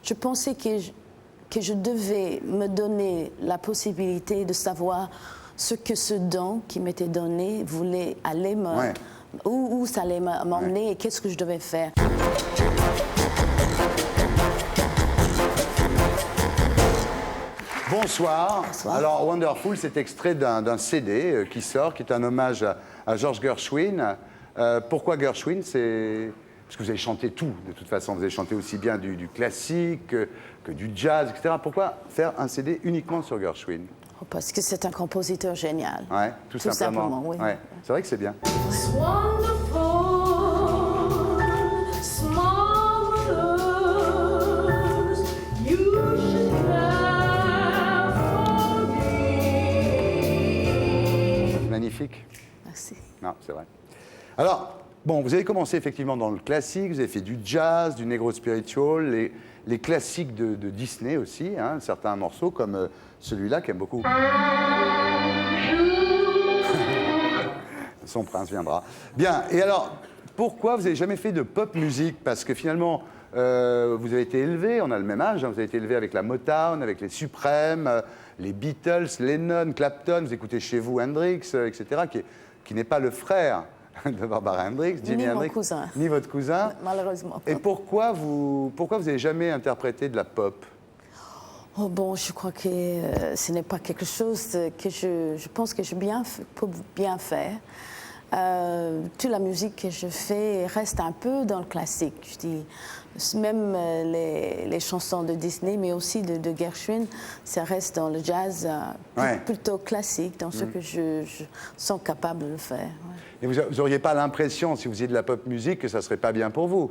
je pensais que je devais me donner la possibilité de savoir ce que ce don qui m'était donné voulait aller où ça allait m'emmener et qu'est-ce que je devais faire. Bonsoir. Bonsoir. Alors, Wonderful, c'est extrait d'un CD qui sort, qui est un hommage à George Gershwin. Pourquoi Gershwin? C'est parce que vous avez chanté tout, de toute façon. Vous avez chanté aussi bien du classique que du jazz, etc. Pourquoi faire un CD uniquement sur Gershwin? Parce que c'est un compositeur génial. Ouais, tout simplement. Oui. Ouais. C'est vrai que c'est bien. It's wonderful, marvelous. You should care for me. Magnifique. Merci. Non, c'est vrai. Alors, bon, vous avez commencé effectivement dans le classique, vous avez fait du jazz, du negro spiritual, les classiques de Disney aussi, hein, certains morceaux comme celui-là qu'aime beaucoup. Son prince viendra. Bien, et alors, pourquoi vous n'avez jamais fait de pop musique? Parce que finalement, vous avez été élevé, on a le même âge, hein, vous avez été élevé avec la Motown, avec les Suprêmes, les Beatles, Lennon, Clapton, vous écoutez chez vous Hendrix, etc., qui n'est pas le frère de Barbara Hendricks, Jimi Hendrix, cousin. ni votre cousin. Malheureusement. Et pourquoi vous n'avez jamais interprété de la pop? Oh bon, je crois que ce n'est pas quelque chose que je pense que je peux bien faire. Toute la musique que je fais reste un peu dans le classique. Je dis, même les chansons de Disney, mais aussi de Gershwin, ça reste dans le jazz plutôt classique, dans ce que je sens capable de faire. Ouais. Et vous n'auriez pas l'impression, si vous faisiez de la pop musique, que ça ne serait pas bien pour vous?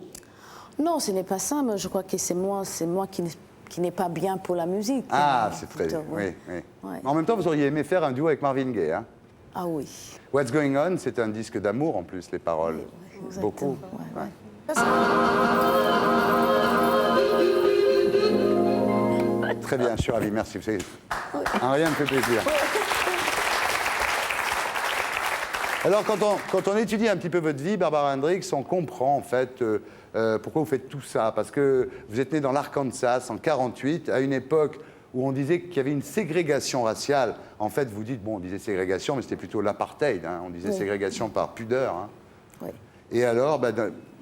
Non, ce n'est pas ça, mais je crois que c'est moi qui n'est pas bien pour la musique. Ah, c'est très bien. Oui. Ouais. En même temps, vous auriez aimé faire un duo avec Marvin Gaye, hein? Ah oui. What's Going On, c'est un disque d'amour en plus, les paroles. Oui, Beaucoup. Ouais. Très bien, je suis ravi, merci. Un rien me fait plaisir. Alors, quand on étudie un petit peu votre vie, Barbara Hendricks, on comprend en fait pourquoi vous faites tout ça. Parce que vous êtes né dans l'Arkansas en 1948, à une époque où on disait qu'il y avait une ségrégation raciale. En fait, vous dites, bon, on disait ségrégation, mais c'était plutôt l'apartheid. Hein. On disait ségrégation par pudeur. Hein. Oui. Et alors,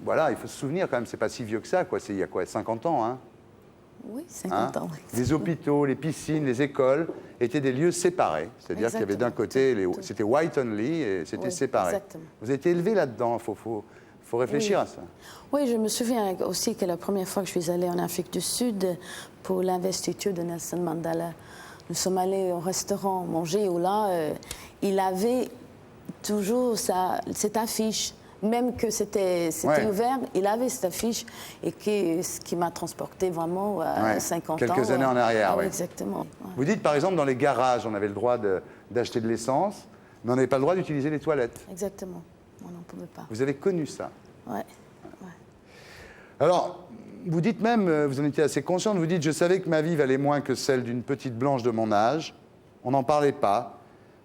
voilà, il faut se souvenir quand même, c'est pas si vieux que ça, quoi. C'est il y a quoi, 50 ans, hein? Oui, 50 ans. Les hôpitaux, les piscines, les écoles étaient des lieux séparés. C'est-à-dire qu'il y avait d'un côté, c'était white only et c'était séparé. Exactement. Vous avez été élevé là-dedans, il faut réfléchir à ça. Oui, je me souviens aussi que la première fois que je suis allée en Afrique du Sud pour l'investiture de Nelson Mandela, nous sommes allés au restaurant manger où là, il avait toujours cette affiche. Même que c'était ouvert, il avait cette affiche et ce qui m'a transporté vraiment à 50 ans. Quelques années en arrière, oui. Exactement. Ouais. Vous dites, par exemple, dans les garages, on avait le droit d'acheter de l'essence, mais on n'avait pas le droit d'utiliser les toilettes. Exactement. On n'en pouvait pas. Vous avez connu ça? Ouais. Alors, vous dites même, vous en étiez assez consciente, vous dites, je savais que ma vie valait moins que celle d'une petite blanche de mon âge. On n'en parlait pas.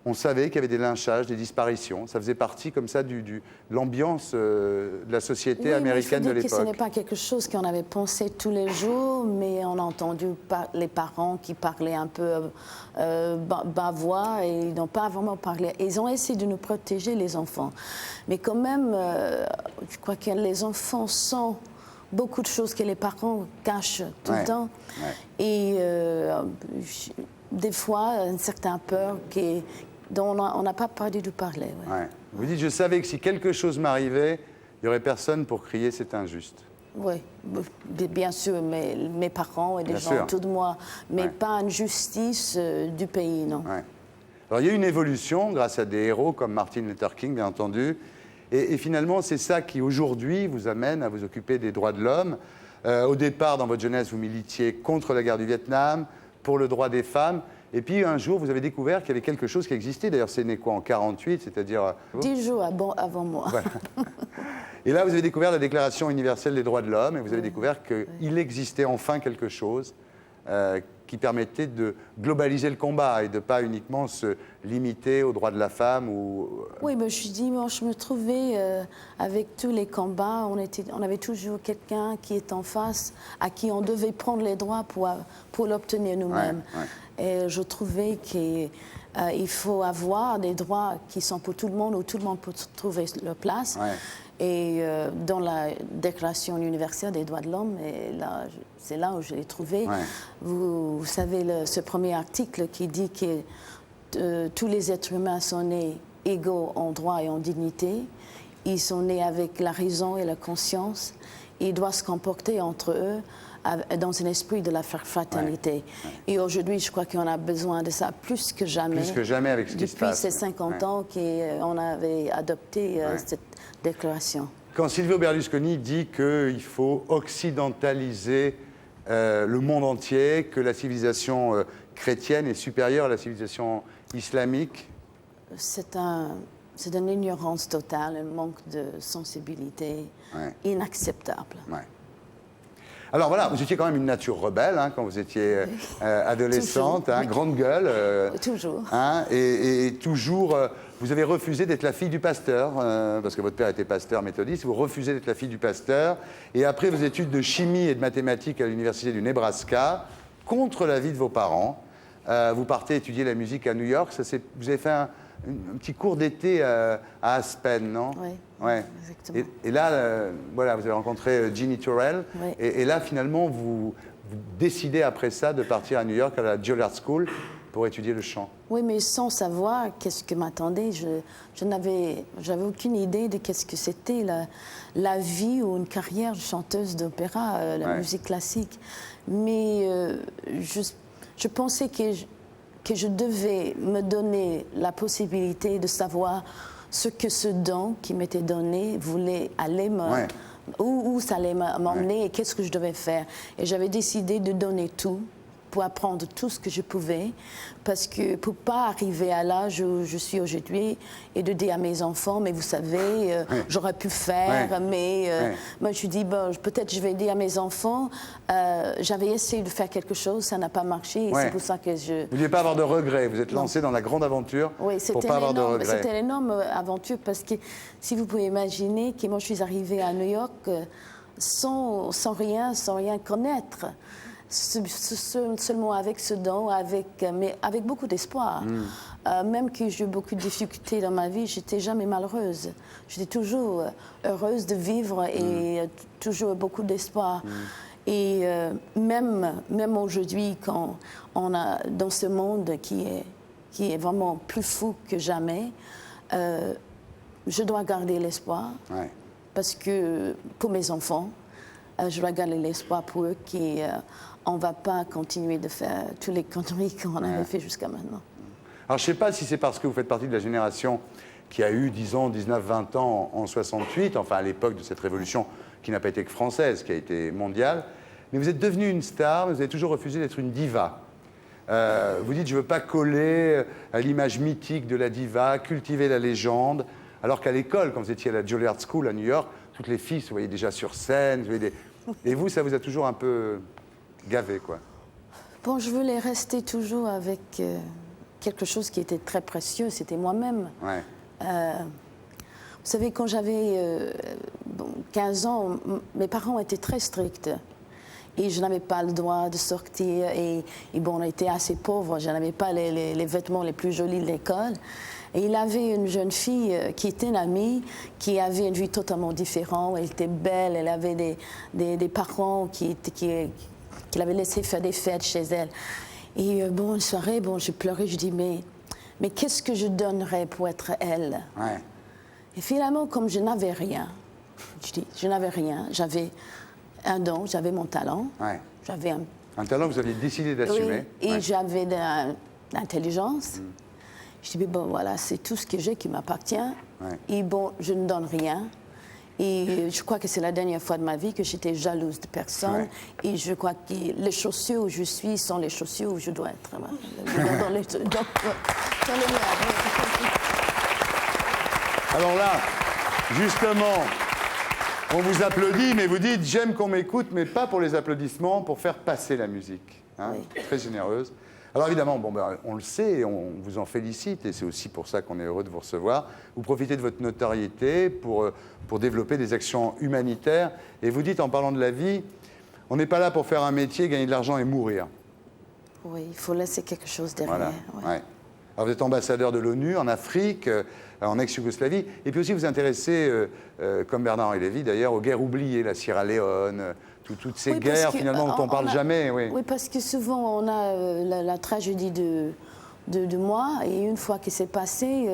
On savait qu'il y avait des lynchages, des disparitions. Ça faisait partie comme ça de l'ambiance de la société américaine de l'époque. Ce n'est pas quelque chose qu'on avait pensé tous les jours, mais on a entendu les parents qui parlaient un peu bas voix et ils n'ont pas vraiment parlé. Ils ont essayé de nous protéger, les enfants. Mais quand même, je crois que les enfants sont beaucoup de choses que les parents cachent tout le temps. Ouais. Et des fois, une certaine peur dont on n'a pas perdu de parler. Ouais. Ouais. Vous dites, je savais que si quelque chose m'arrivait, il n'y aurait personne pour crier c'est injuste. Oui, bien sûr, mes parents et les gens autour de moi, mais pas une justice du pays, non. Ouais. Alors il y a une évolution grâce à des héros comme Martin Luther King, bien entendu, et finalement c'est ça qui aujourd'hui vous amène à vous occuper des droits de l'homme. Au départ, dans votre jeunesse, vous militiez contre la guerre du Vietnam, pour le droit des femmes. Et puis un jour, vous avez découvert qu'il y avait quelque chose qui existait. D'ailleurs, c'est né quoi, en 1948, c'est-à-dire... 10 jours avant moi. Voilà. Et là, vous avez découvert la Déclaration universelle des droits de l'homme et vous avez découvert qu'il existait enfin quelque chose qui permettait de globaliser le combat et de ne pas uniquement se limiter aux droits de la femme ou... Oui, mais je me trouvais avec tous les combats, on avait toujours quelqu'un qui est en face, à qui on devait prendre les droits pour l'obtenir nous-mêmes. Ouais, Et je trouvais qu'il faut avoir des droits qui sont pour tout le monde, où tout le monde peut trouver leur place. Ouais. Et dans la Déclaration universelle des droits de l'homme, c'est là où je l'ai trouvé. Ouais. Vous savez, ce premier article qui dit que tous les êtres humains sont nés égaux en droit et en dignité. Ils sont nés avec la raison et la conscience. Ils doivent se comporter entre eux dans un esprit de la fraternité. Ouais. Et aujourd'hui, je crois qu'on a besoin de ça plus que jamais. Plus que jamais avec ce qui se passe. Depuis ces 50 ans qu'on avait adopté cette déclaration. Quand Silvio Berlusconi dit qu'il faut occidentaliser le monde entier, que la civilisation chrétienne est supérieure à la civilisation islamique, C'est une ignorance totale, un manque de sensibilité inacceptable. Ouais. Alors voilà, vous étiez quand même une nature rebelle hein, quand vous étiez adolescente, Toujours, hein, oui. grande gueule. Toujours. Hein, et toujours, vous avez refusé d'être la fille du pasteur, parce que votre père était pasteur méthodiste, vous refusez d'être la fille du pasteur. Et après vos études de chimie et de mathématiques à l'université du Nebraska, contre l'avis de vos parents, vous partez étudier la musique à New York. Vous avez fait un petit cours d'été à Aspen, non? Oui, ouais. exactement. Et là, voilà, vous avez rencontré Ginny Turrell. Oui. Et là, finalement, vous décidez après ça de partir à New York à la Juilliard School pour étudier le chant. Oui, mais sans savoir qu'est-ce que m'attendait. J'avais aucune idée de qu'est-ce que c'était la vie ou une carrière de chanteuse d'opéra, la musique classique. Mais je pensais que je devais me donner la possibilité de savoir ce que ce don qui m'était donné voulait aller où ça allait m'emmener et qu'est-ce que je devais faire. Et j'avais décidé de donner tout pour apprendre tout ce que je pouvais, parce que pour pas arriver à l'âge où je suis aujourd'hui et de dire à mes enfants, mais vous savez, j'aurais pu faire, mais moi je dis, bon, peut-être je vais dire à mes enfants, j'avais essayé de faire quelque chose, ça n'a pas marché, et c'est pour ça que je... Vous ne vouliez pas avoir de regrets, vous êtes lancé dans la grande aventure pour pas avoir de regrets. C'était une énorme aventure, parce que si vous pouvez imaginer que moi je suis arrivée à New York sans rien connaître. Seulement avec ce don, mais avec beaucoup d'espoir. Même que j'ai eu beaucoup de difficultés dans ma vie, j'étais jamais malheureuse. J'étais toujours heureuse de vivre et toujours beaucoup d'espoir. Et même aujourd'hui, quand on a dans ce monde qui est vraiment plus fou que jamais, je dois garder l'espoir. Ouais. Parce que pour mes enfants, je dois garder l'espoir pour eux qu'on ne va pas continuer de faire toutes les conneries qu'on avait fait jusqu'à maintenant. Alors je ne sais pas si c'est parce que vous faites partie de la génération qui a eu, disons, 19-20 ans en 68, enfin à l'époque de cette révolution qui n'a pas été que française, qui a été mondiale, mais vous êtes devenue une star, mais vous avez toujours refusé d'être une diva. Vous dites, je ne veux pas coller à l'image mythique de la diva, cultiver la légende, alors qu'à l'école, quand vous étiez à la Juilliard School à New York, toutes les filles se voyaient déjà sur scène, et vous, ça vous a toujours un peu gavé, quoi. Bon, je voulais rester toujours avec quelque chose qui était très précieux, c'était moi-même. Ouais. Vous savez, quand j'avais 15 ans, mes parents étaient très stricts. Et je n'avais pas le droit de sortir. Et bon, on était assez pauvres, je n'avais pas les vêtements les plus jolis de l'école. Et il avait une jeune fille qui était une amie, qui avait une vie totalement différente. Elle était belle, elle avait des parents qui l'avaient laissé faire des fêtes chez elle. Et bon, une soirée, je pleurais, je dis, mais qu'est-ce que je donnerais pour être elle? Ouais. Et finalement, comme je n'avais rien, j'avais un don, j'avais mon talent, j'avais un talent que vous aviez décidé d'assumer. Oui, et j'avais de l'intelligence. Je dis, bon, voilà, c'est tout ce que j'ai qui m'appartient. Et bon, je ne donne rien. Et je crois que c'est la dernière fois de ma vie que j'étais jalouse de personne. Et je crois que les chaussures où je suis sont les chaussures où je dois être. Dans les Alors là, justement, On vous applaudit, mais vous dites « j'aime qu'on m'écoute », mais pas pour les applaudissements, pour faire passer la musique. Hein, Oui. très généreuse. Alors évidemment, on le sait et on vous en félicite, et c'est aussi pour ça qu'on est heureux de vous recevoir. Vous profitez de votre notoriété pour développer des actions humanitaires, et vous dites en parlant de la vie, on n'est pas là pour faire un métier, gagner de l'argent et mourir. Oui, il faut laisser quelque chose derrière. Voilà. ouais. Ouais. Alors vous êtes ambassadeur de l'ONU en Afrique, en ex-Yougoslavie, et puis aussi vous vous intéressez, comme Bernard-Henri Lévy d'ailleurs, aux guerres oubliées, la Sierra Leone, toutes ces Oui, parce guerres que, finalement dont on ne parle jamais. Oui. Oui, parce que souvent on a la tragédie de moi, et une fois que c'est passé,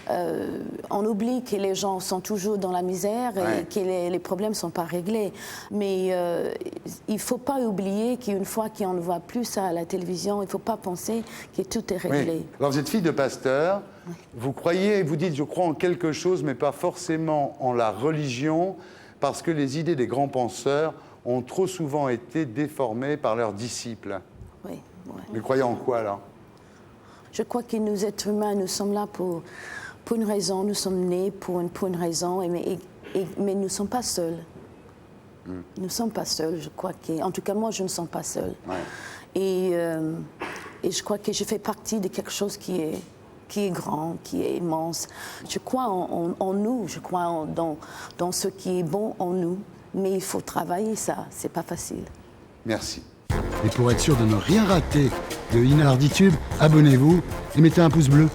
on oublie que les gens sont toujours dans la misère Ouais. et que les problèmes ne sont pas réglés. Mais il ne faut pas oublier qu'une fois qu'on ne voit plus ça à la télévision, il ne faut pas penser que tout est réglé. Oui. Alors vous êtes fille de pasteur, vous croyez, vous dites je crois en quelque chose, mais pas forcément en la religion, parce que les idées des grands penseurs ont trop souvent été déformées par leurs disciples. Oui, ouais. Vous croyez en quoi alors? Je crois que nous, êtres humains, nous sommes là pour une raison, nous sommes nés pour une raison, mais nous ne sommes pas seuls. Nous ne sommes pas seuls, je crois que... En tout cas, moi, je ne sens pas seule. Ouais. Et je crois que je fais partie de quelque chose qui est grand, qui est immense. Je crois en nous, je crois dans ce qui est bon en nous, mais il faut travailler ça, c'est pas facile. Merci. Et pour être sûr de ne rien rater de Inarditube, abonnez-vous et mettez un pouce bleu.